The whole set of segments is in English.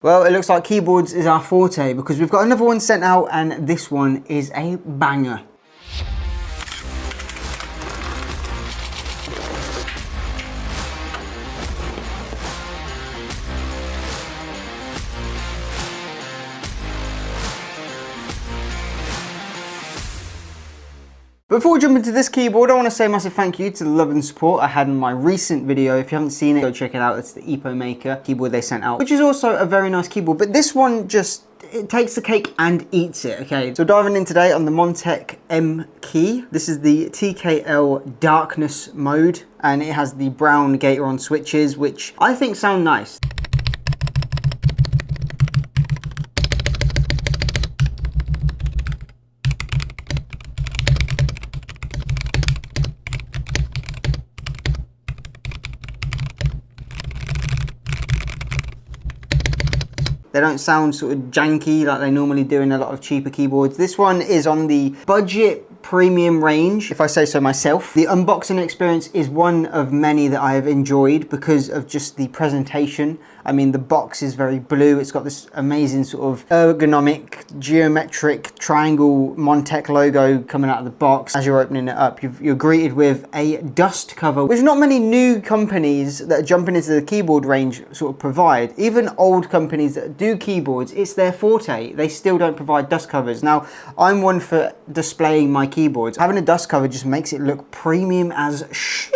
Well, it looks like keyboards is our forte because we've got another one sent out and this one is a banger. Before we jump into this keyboard, I want to say a massive thank you to the love and support I had in my recent video. If you haven't seen it, go check it out. It's the Epo Maker keyboard they sent out, which is also a very nice keyboard. But this one just, it takes the cake and eats it, okay? So diving in today on the Montech MKey. This is the TKL Darkness mode, and it has the brown Gator-on switches, which I think sound nice. They don't sound sort of janky like they normally do in a lot of cheaper keyboards. This one is on the budget premium range, if I say so myself. The unboxing experience is one of many that I have enjoyed because of just the presentation. I mean, the box is very blue. It's got this amazing sort of ergonomic, geometric triangle Montech logo coming out of the box. As you're opening it up, you're greeted with a dust cover, which not many new companies that are jumping into the keyboard range sort of provide. Even old companies that do keyboards, it's their forte. They still don't provide dust covers. Now, I'm one for displaying my keyboards. Having a dust cover just makes it look premium as shit.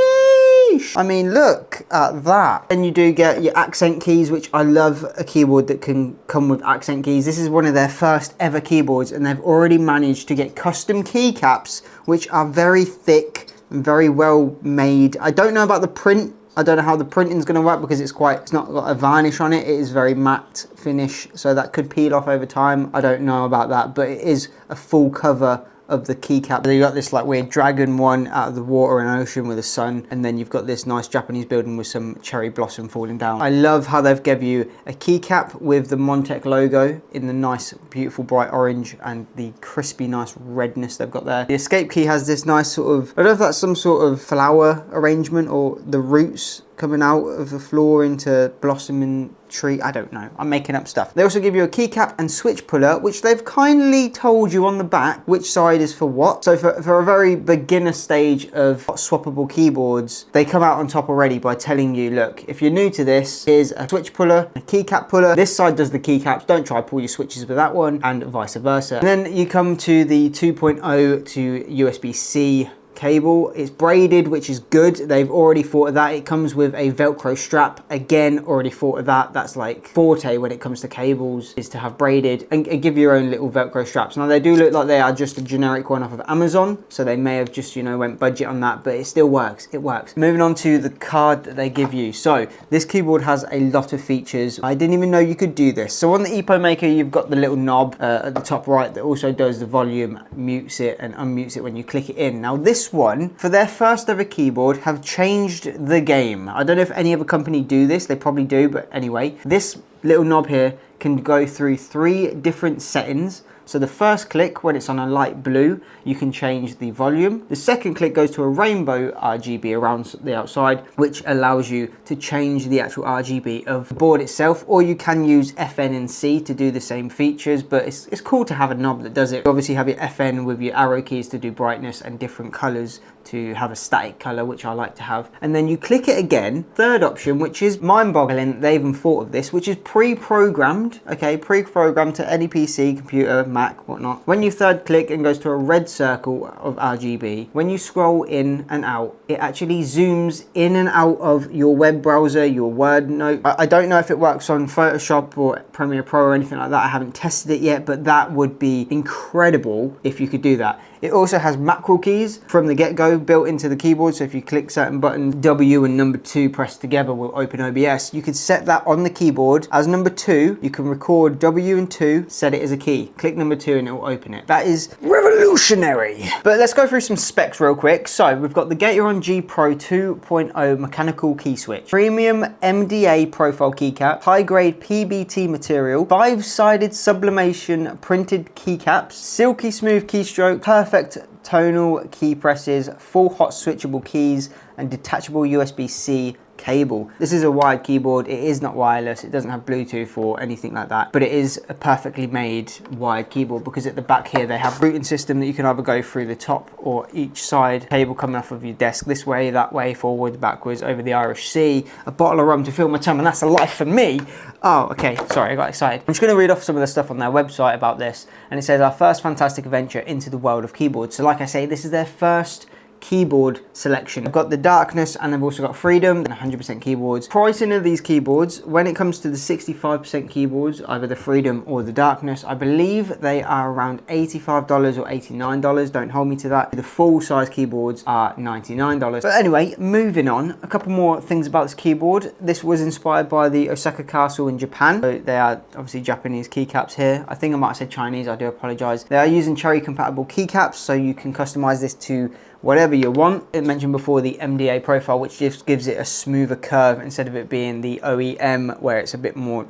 I mean, look at that. And you do get your accent keys, which I love a keyboard that can come with accent keys. This is one of their first ever keyboards, and they've already managed to get custom keycaps, which are very thick and very well made. I don't know about the print. I don't know how the printing is going to work because it's not got a varnish on it. It is very matte finish, so that could peel off over time. I don't know about that, but it is a full cover of the keycap. You got this like weird dragon one out of the water and ocean with the sun, and then you've got this nice Japanese building with some cherry blossom falling down. I love how they've given you a keycap with the Montech logo in the nice beautiful bright orange and the crispy nice redness they've got there. The escape key has this nice sort of, I don't know if that's some sort of flower arrangement or the roots coming out of the floor into blossoming tree. I don't know, I'm making up stuff. They also give you a keycap and switch puller, which they've kindly told you on the back which side is for what. So for a very beginner stage of swappable keyboards, they come out on top already by telling you, look, if you're new to this, here's a switch puller, a keycap puller. This side does the keycaps, don't try pull your switches with that one, and vice versa. And then you come to the 2.0 to USB-C cable. It's braided, which is good. They've already thought of that. It comes with a Velcro strap. Again, already thought of that. That's like forte when it comes to cables, is to have braided and give your own little Velcro straps. Now they do look like they are just a generic one off of Amazon, so they may have just, you know, went budget on that, but it still works. It works. Moving on to the card that they give you. So this keyboard has a lot of features. I didn't even know you could do this. So on the Epo Maker, you've got the little knob at the top right that also does the volume, mutes it and unmutes it when you click it in. Now this one, for their first ever keyboard, have changed the game. I don't know if any other company do this, they probably do, but anyway, this little knob here can go through 3 different settings. So the first click, when it's on a light blue, you can change the volume. The second click goes to a rainbow RGB around the outside, which allows you to change the actual RGB of the board itself, or you can use FN and C to do the same features, but it's cool to have a knob that does it. You obviously have your FN with your arrow keys to do brightness and different colors to have a static color, which I like to have. And then you click it again, third option, which is mind-boggling, they even thought of this, which is pre-programmed, okay, pre-programmed to any PC, computer, Mac, whatnot. When you third click and goes to a red circle of RGB, when you scroll in and out, it actually zooms in and out of your web browser, your Word note. I don't know if it works on Photoshop or Premiere Pro or anything like that. I haven't tested it yet, but that would be incredible if you could do that. It also has macro keys from the get-go built into the keyboard, so if you click certain buttons, W and number 2 pressed together will open OBS. You could set that on the keyboard as number 2. You can record W and 2, set it as a key. Click number 2 and it will open it. That is revolutionary. But let's go through some specs real quick. So we've got the Gator-on G Pro 2.0 mechanical key switch, premium MDA profile keycap, high-grade PBT material, 5-sided sublimation printed keycaps, silky smooth keystroke, perfect tonal key presses, full hot switchable keys, and detachable USB-C cable. This is a wired keyboard. It is not wireless. It doesn't have Bluetooth or anything like that, but it is a perfectly made wired keyboard because at the back here they have a routing system that you can either go through the top or each side, cable coming off of your desk this way, that way, forward, backwards, over the Irish Sea, a bottle of rum to fill my tum, and that's a life for me. Oh, okay, sorry, I got excited. I'm just going to read off some of the stuff on their website about this, and it says, our first fantastic adventure into the world of keyboards. So like I say, this is their first keyboard selection. I've got the Darkness and I've also got Freedom and 100% keyboards. Pricing of these keyboards, when it comes to the 65% keyboards, either the Freedom or the Darkness, I believe they are around $85 or $89. Don't hold me to that. The full size keyboards are $99. But anyway, moving on, a couple more things about this keyboard. This was inspired by the Osaka Castle in Japan. So they are obviously Japanese keycaps here. I think I might have said Chinese, I do apologize. They are using cherry compatible keycaps, so you can customize this to whatever you want. It mentioned before the MDA profile, which just gives it a smoother curve instead of it being the OEM where it's a bit more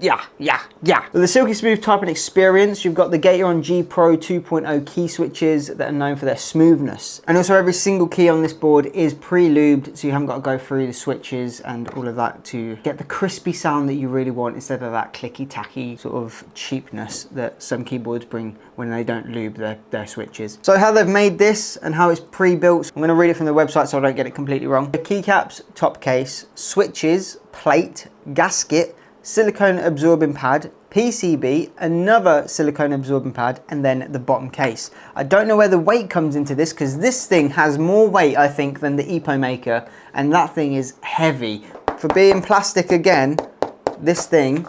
With the Silky Smooth typing experience, you've got the Gateron G Pro 2.0 key switches that are known for their smoothness. And also every single key on this board is pre-lubed, so you haven't got to go through the switches and all of that to get the crispy sound that you really want instead of that clicky-tacky sort of cheapness that some keyboards bring when they don't lube their switches. So how they've made this and how it's pre-built, I'm going to read it from the website so I don't get it completely wrong. The keycaps, top case, switches, plate, gasket, silicone absorbing pad, PCB, another silicone absorbing pad, and then the bottom case. I don't know where the weight comes into this because this thing has more weight, I think, than the EPO Maker, and that thing is heavy. For being plastic again, this thing,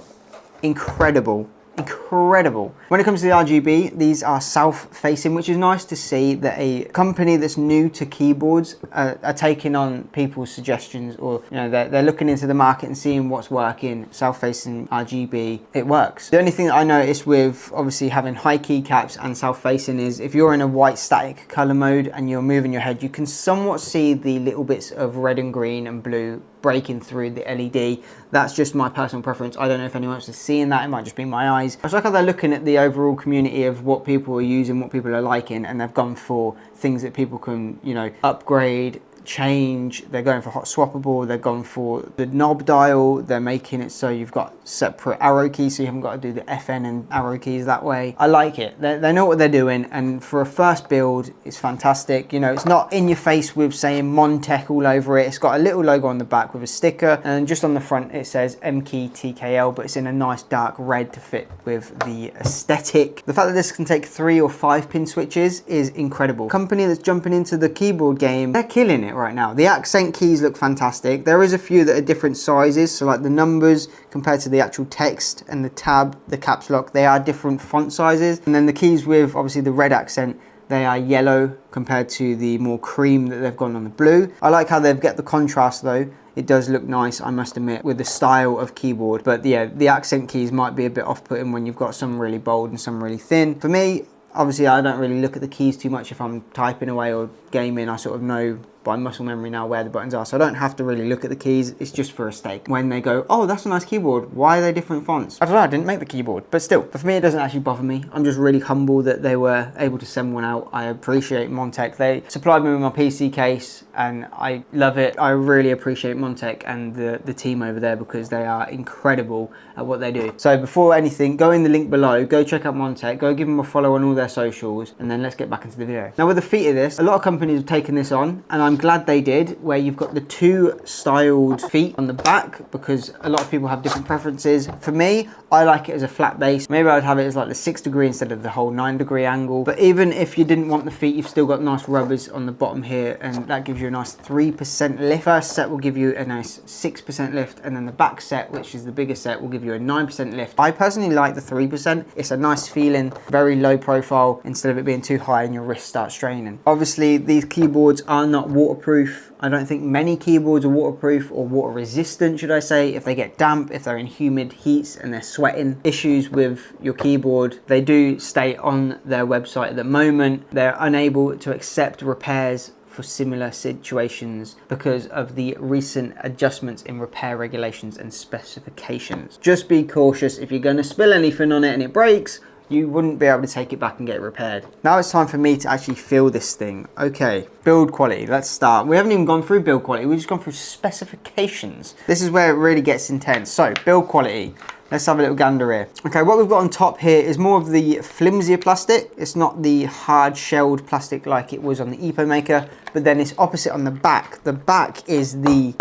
incredible. Incredible. When it comes to the RGB, these are south-facing, which is nice to see that a company that's new to keyboards are taking on people's suggestions, or they're looking into the market and seeing what's working. South-facing RGB, it works. The only thing that I noticed with obviously having high keycaps and south-facing is if you're in a white static color mode and you're moving your head, you can somewhat see the little bits of red and green and blue breaking through the LED. That's just my personal preference. I don't know if anyone else is seeing that. It might just be my eyes. I like how they're looking at the overall community of what people are using, what people are liking, and they've gone for things that people can, upgrade, change. They're going for hot swappable. They're going for the knob dial. They're making it so you've got separate arrow keys, so you haven't got to do the FN and arrow keys that way. I like it. They know what they're doing, and for a first build, it's fantastic. It's not in your face with saying Montech all over it. It's got a little logo on the back with a sticker, and just on the front it says MKey TKL, but it's in a nice dark red to fit with the aesthetic. The fact that this can take 3 or 5 pin switches is incredible. Company that's jumping into the keyboard game, they're killing it right now. The accent keys look fantastic. There is a few that are different sizes, so like the numbers compared to the actual text and the tab, the caps lock, they are different font sizes. And then the keys with obviously the red accent, they are yellow compared to the more cream that they've gone on the blue. I like how they've got the contrast though. It does look nice, I must admit, with the style of keyboard. But yeah, the accent keys might be a bit off-putting when you've got some really bold and some really thin. For me, obviously I don't really look at the keys too much if I'm typing away or gaming. I sort of know by muscle memory now where the buttons are, so I don't have to really look at the keys. It's just for aesthetic. When they go, oh, that's a nice keyboard, why are they different fonts? I don't know, I didn't make the keyboard, but still, for me it doesn't actually bother me. I'm just really humble that they were able to send one out. I appreciate Montech. They supplied me with my PC case and I love it. I really appreciate Montech and the team over there because they are incredible at what they do. So before anything, go in the link below, go check out Montech, go give them a follow on all their socials, and then let's get back into the video. Now with the feet of this, a lot of companies have taken this on, and I'm glad they did, where you've got the 2 styled feet on the back because a lot of people have different preferences. For me, I like it as a flat base. Maybe I'd have it as like the 6 degree instead of the whole 9 degree angle. But even if you didn't want the feet, you've still got nice rubbers on the bottom here, and that gives you a nice 3% lift. First set will give you a nice 6% lift, and then the back set, which is the bigger set, will give you a 9% lift. I personally like the 3%. It's a nice feeling, very low profile instead of it being too high and your wrist starts straining. Obviously, these keyboards are not waterproof. I don't think many keyboards are waterproof or water resistant, should I say. If they get damp, if they're in humid heats and they're sweating, issues with your keyboard, they do state on their website at the moment they're unable to accept repairs for similar situations because of the recent adjustments in repair regulations and specifications. Just be cautious. If you're going to spill anything on it and it breaks, you wouldn't be able to take it back and get it repaired. Now it's time for me to actually feel this thing. Okay, build quality, let's start. We haven't even gone through build quality, we've just gone through specifications. This is where it really gets intense. So, build quality. Let's have a little gander here. Okay, what we've got on top here is more of the flimsier plastic. It's not the hard shelled plastic like it was on the EPOmaker, but then it's opposite on the back. The back is the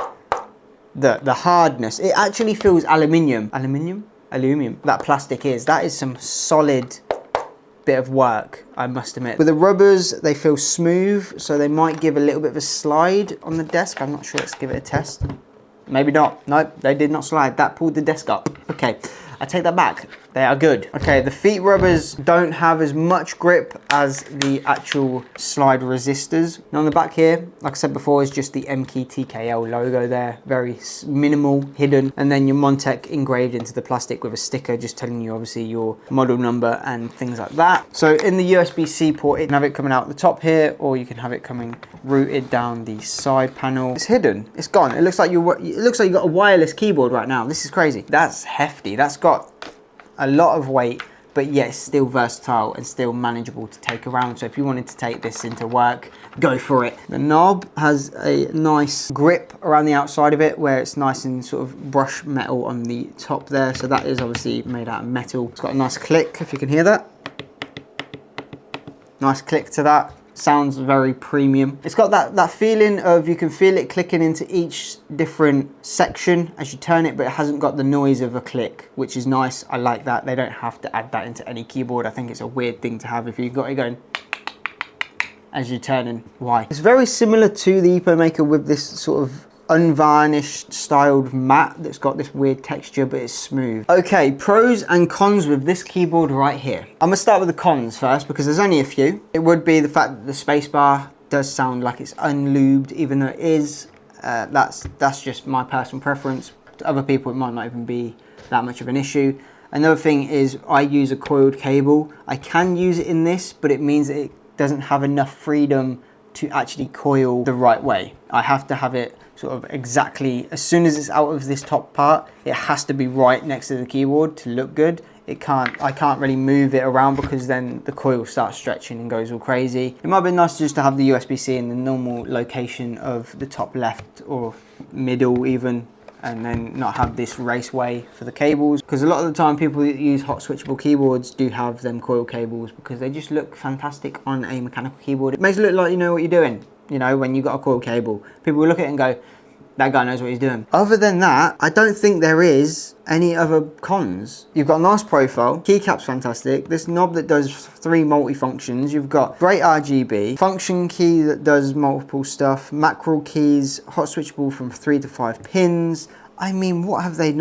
hardness. It actually feels aluminium. Aluminium. That plastic is. That is some solid bit of work, I must admit. With the rubbers, they feel smooth, so they might give a little bit of a slide on the desk. I'm not sure, let's give it a test. Maybe not. Nope, they did not slide. That pulled the desk up. Okay, I take that back. They are good. Okay, the feet rubbers don't have as much grip as the actual slide resistors. Now on the back here, like I said before, is just the MKey TKL logo there. Very minimal, hidden. And then your Montech engraved into the plastic with a sticker just telling you obviously your model number and things like that. So in the USB-C port, you can have it coming out the top here, or you can have it coming routed down the side panel. It's hidden, it's gone. It looks like you got a wireless keyboard right now. This is crazy. That's hefty. That's got a lot of weight, but yet still versatile and still manageable to take around. So if you wanted to take this into work, go for it. The knob has a nice grip around the outside of it, where it's nice and sort of brush metal on the top there. So that is obviously made out of metal. It's got a nice click, if you can hear that. Nice click to that. Sounds very premium. It's got that feeling of, you can feel it clicking into each different section as you turn it, but it hasn't got the noise of a click, which is nice. I like that. They don't have to add that into any keyboard. I think it's a weird thing to have if you've got it going as you're turning. Why? It's very similar to the EPOmaker with this sort of unvarnished styled matte that's got this weird texture, but it's smooth. Okay, pros and cons with this keyboard right here. I'm gonna start with the cons first because there's only a few. It would be the fact that the spacebar does sound like it's unlubed, even though it is. That's just my personal preference. To other people, it might not even be that much of an issue. Another thing is I use a coiled cable. I can use it in this, but it means that it doesn't have enough freedom to actually coil the right way. I have to have it sort of exactly, as soon as it's out of this top part, it has to be right next to the keyboard to look good. I can't really move it around because then the coil starts stretching and goes all crazy. It might be nice just to have the USB-C in the normal location of the top left or middle even, and then not have this raceway for the cables, because a lot of the time people that use hot switchable keyboards do have them coil cables because they just look fantastic on a mechanical keyboard. It makes it look like you know what you're doing. You know, when you got a coil cable, people will look at it and go, that guy knows what he's doing. Other than that, I don't think there is any other cons. You've got a nice profile, keycaps fantastic, this knob that does 3 multi-functions, you've got great RGB, function key that does multiple stuff, macro keys, hot switchable from 3 to 5 pins. I mean, what have they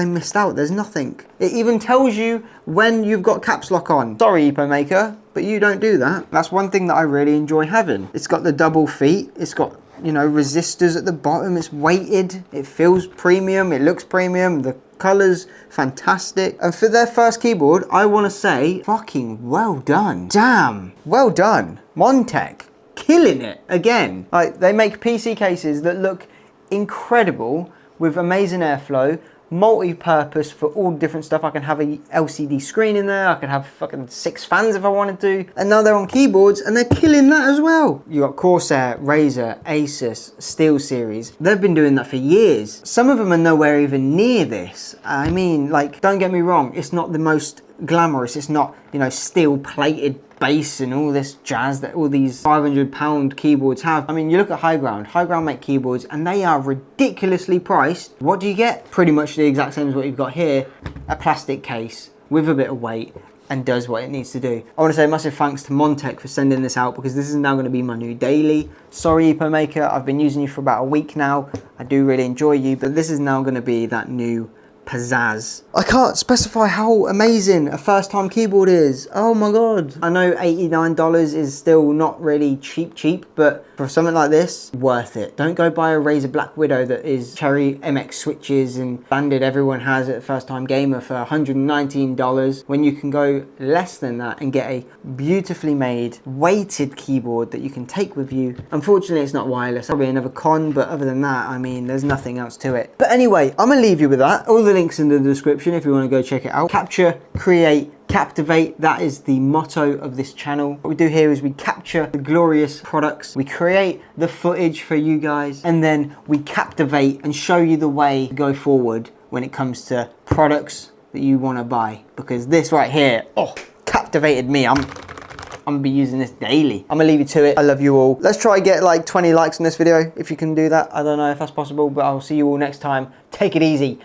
missed out? There's nothing. It even tells you when you've got caps lock on. Sorry, EPOmaker, but you don't do that. That's one thing that I really enjoy having. It's got the double feet. It's got, you know, resistors at the bottom. It's weighted. It feels premium. It looks premium. The colors fantastic. And for their first keyboard, I want to say fucking well done. Damn, well done. Montech, killing it again. Like, they make PC cases that look incredible, with amazing airflow, multi-purpose for all different stuff. I can have a LCD screen in there, I can have fucking 6 fans if I wanted to, and now they're on keyboards and they're killing that as well. You got Corsair, Razer, Asus, SteelSeries. They've been doing that for years. Some of them are nowhere even near this. I mean, like, don't get me wrong, it's not the most glamorous, it's not, you know, steel plated bass and all this jazz that all these £500 keyboards have. I mean, you look at High Ground make keyboards and they are ridiculously priced. What do you get? Pretty much the exact same as what you've got here, a plastic case with a bit of weight, and does what it needs to do. I want to say massive thanks to Montech for sending this out, because this is now going to be my new daily. Sorry, EPOmaker, I've been using you for about a week now. I do really enjoy you, but this is now going to be that new pizzazz. I can't specify how amazing a first time keyboard is. Oh my god. I know $89 is still not really cheap, but for something like this, worth it. Don't go buy a Razer Black Widow that is cherry MX switches and banded everyone has at First Time Gamer for $119, when you can go less than that and get a beautifully made weighted keyboard that you can take with you. Unfortunately, it's not wireless. Probably another con, but other than that, I mean, there's nothing else to it. But anyway, I'm gonna leave you with that. All the links in the description if you want to go check it out. Capture, create, Captivate, that is the motto of this channel. What we do here is we capture the glorious products, we create the footage for you guys, and then we captivate and show you the way to go forward when it comes to products that you want to buy. Because this right here, oh, captivated me. I'm gonna be using this daily. I'm gonna leave you to it. I love you all. Let's try get like 20 likes on this video if you can do that. I don't know if that's possible, but I'll see you all next time. Take it easy.